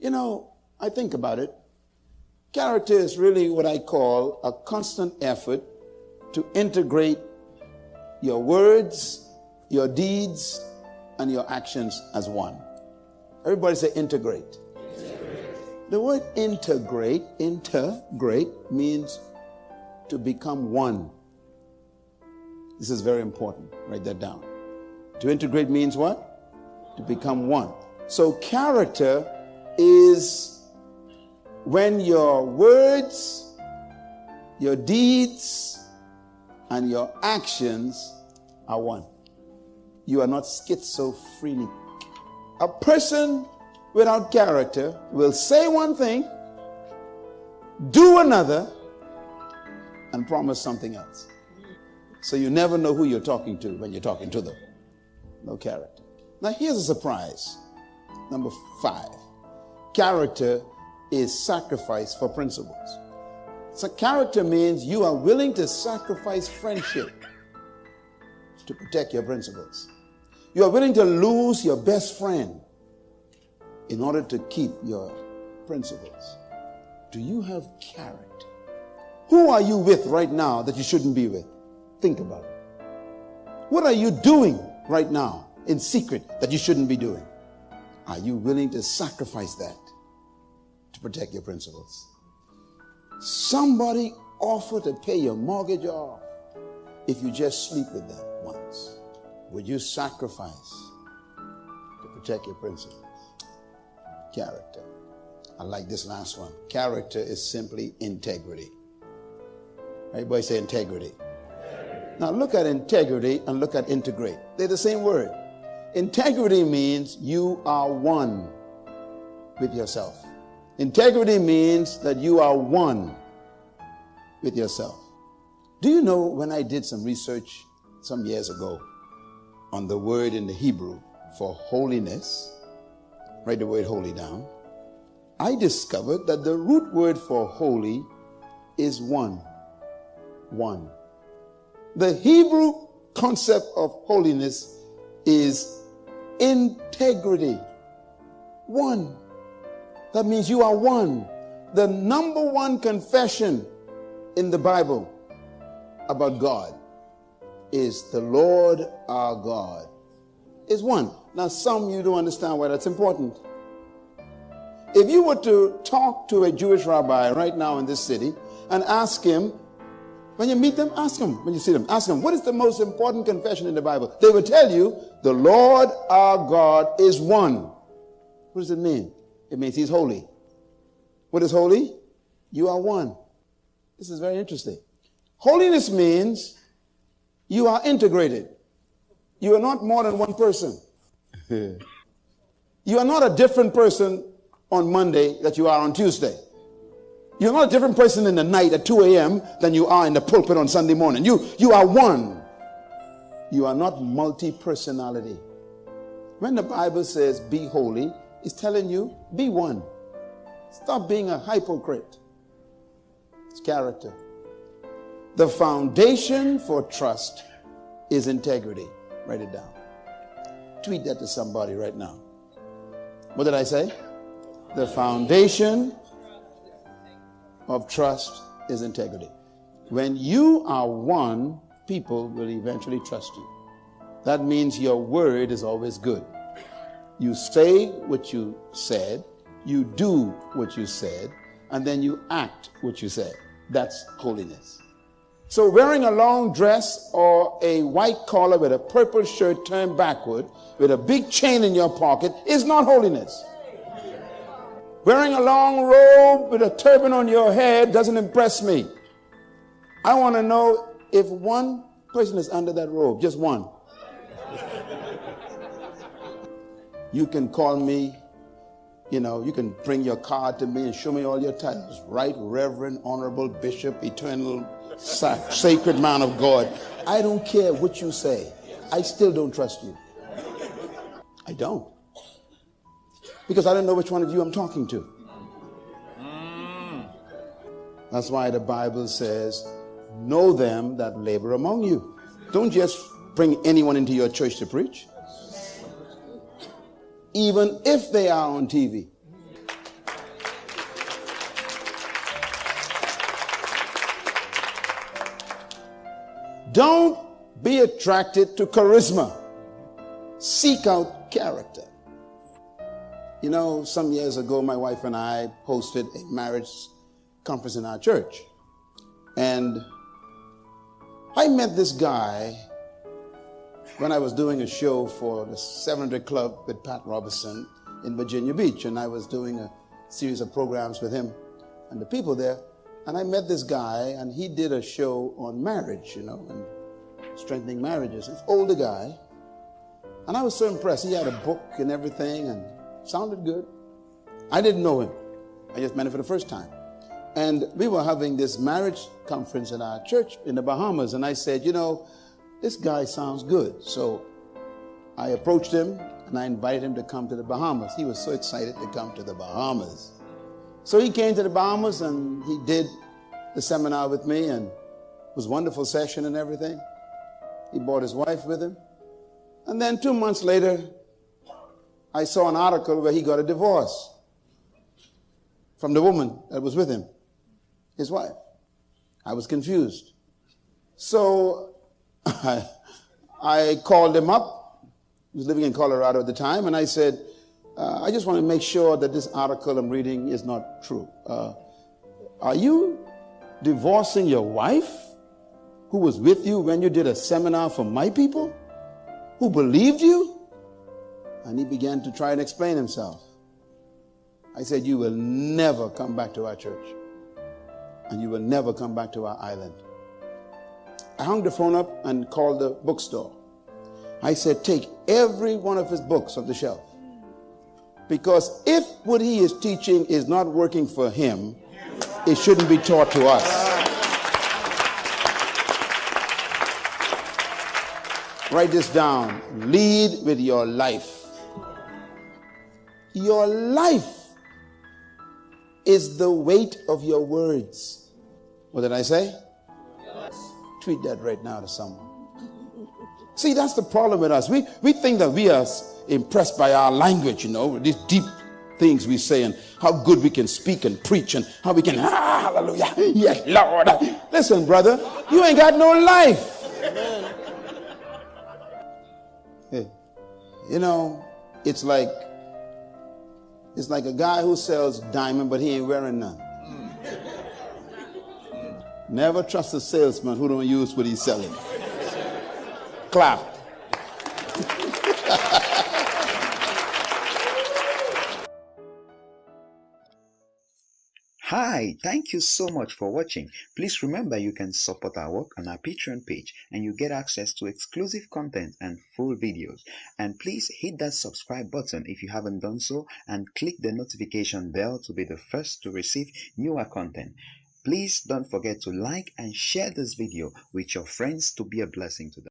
I think about it. Character is really what I call a constant effort to integrate your words, your deeds, and your actions as one. Everybody say integrate. The word integrate means to become one. This is very important. Write that down. To integrate means what? To become one. So character is when your words, your deeds, and your actions are one. You are not schizophrenic. A person without character will say one thing, do another, and promise something else. So you never know who you're talking to when you're talking to them. No character. Now here's a surprise. Number 5. Character is sacrifice for principles. So character means you are willing to sacrifice friendship to protect your principles. You are willing to lose your best friend in order to keep your principles. Do you have character? Who are you with right now that you shouldn't be with? Think about it. What are you doing right now in secret that you shouldn't be doing? Are you willing to sacrifice that to protect your principles? Somebody offer to pay your mortgage off if you just sleep with them once. Would you sacrifice to protect your principles? Character. I like this last one. Character is simply integrity. Everybody say integrity. Now look at integrity and look at integrate. They're the same word. Integrity means you are one with yourself. Integrity means that you are one with yourself. Do you know, when I did some research some years ago on the word in the Hebrew for holiness, write the word holy down, I discovered that the root word for holy is one. One. The Hebrew concept of holiness is integrity. One. That means you are one. The number one confession in the Bible about God is the Lord our God is one. Now, some of you don't understand why that's important. If you were to talk to a Jewish rabbi right now in this city and ask him, when you meet them, ask them, when you see them, ask them, what is the most important confession in the Bible? They will tell you, the Lord our God is one. What does it mean? It means he's holy. What is holy? You are one. This is very interesting. Holiness means you are integrated. You are not more than one person. You are not a different person on Monday that you are on Tuesday. You're not a different person in the night at 2 a.m. than you are in the pulpit on Sunday morning. You are one. You are not multi-personality. When the Bible says be holy, it's telling you be one. Stop being a hypocrite. It's character. The foundation for trust is integrity. Write it down. Tweet that to somebody right now. What did I say? The foundation of trust is integrity. When you are one, people will eventually trust you. That means your word is always good. You say what you said, you do what you said, and then you act what you said. That's holiness. So wearing a long dress or a white collar with a purple shirt turned backward with a big chain in your pocket is not holiness. Wearing a long robe with a turban on your head doesn't impress me. I want to know if one person is under that robe, just one. You can call me, you can bring your card to me and show me all your titles. Right, Reverend, Honorable, Bishop, Eternal, Sacred Man of God. I don't care what you say. I still don't trust you. I don't. Because I don't know which one of you I'm talking to. That's why the Bible says, know them that labor among you. Don't just bring anyone into your church to preach. Even if they are on TV. Don't be attracted to charisma. Seek out character. You know, some years ago, my wife and I hosted a marriage conference in our church. And I met this guy when I was doing a show for the 700 Club with Pat Robertson in Virginia Beach. And I was doing a series of programs with him and the people there. And I met this guy, and he did a show on marriage, and strengthening marriages. This older guy. And I was so impressed. He had a book and everything, and sounded good. I didn't know him. I just met him for the first time. And we were having this marriage conference in our church in the Bahamas. And I said, this guy sounds good. So I approached him, and I invited him to come to the Bahamas. He was so excited to come to the Bahamas. So he came to the Bahamas, and he did the seminar with me, and it was a wonderful session and everything. He brought his wife with him. And then 2 months later, I saw an article where he got a divorce from the woman that was with him, his wife. I was confused. So I called him up. He was living in Colorado at the time, and I said, I just want to make sure that this article I'm reading is not true. Are you divorcing your wife who was with you when you did a seminar for my people, who believed you? And he began to try and explain himself. I said, you will never come back to our church, and you will never come back to our island. I hung the phone up and called the bookstore. I said, take every one of his books off the shelf. Because if what he is teaching is not working for him, it shouldn't be taught to us. Write this down. Lead with your life. Your life is the weight of your words. What did I say? Yes. Tweet that right now to someone. See, that's the problem with us. We think that we are impressed by our language, these deep things we say, and how good we can speak and preach, and how we can, hallelujah, yes, Lord. Listen, brother, you ain't got no life. Hey, it's like a guy who sells diamond, but he ain't wearing none. Never trust a salesman who don't use what he's selling. Clap. Hi, thank you so much for watching. Please remember you can support our work on our Patreon page, and you get access to exclusive content and full videos. And please hit that subscribe button if you haven't done so, and click the notification bell to be the first to receive newer content. Please don't forget to like and share this video with your friends to be a blessing to them.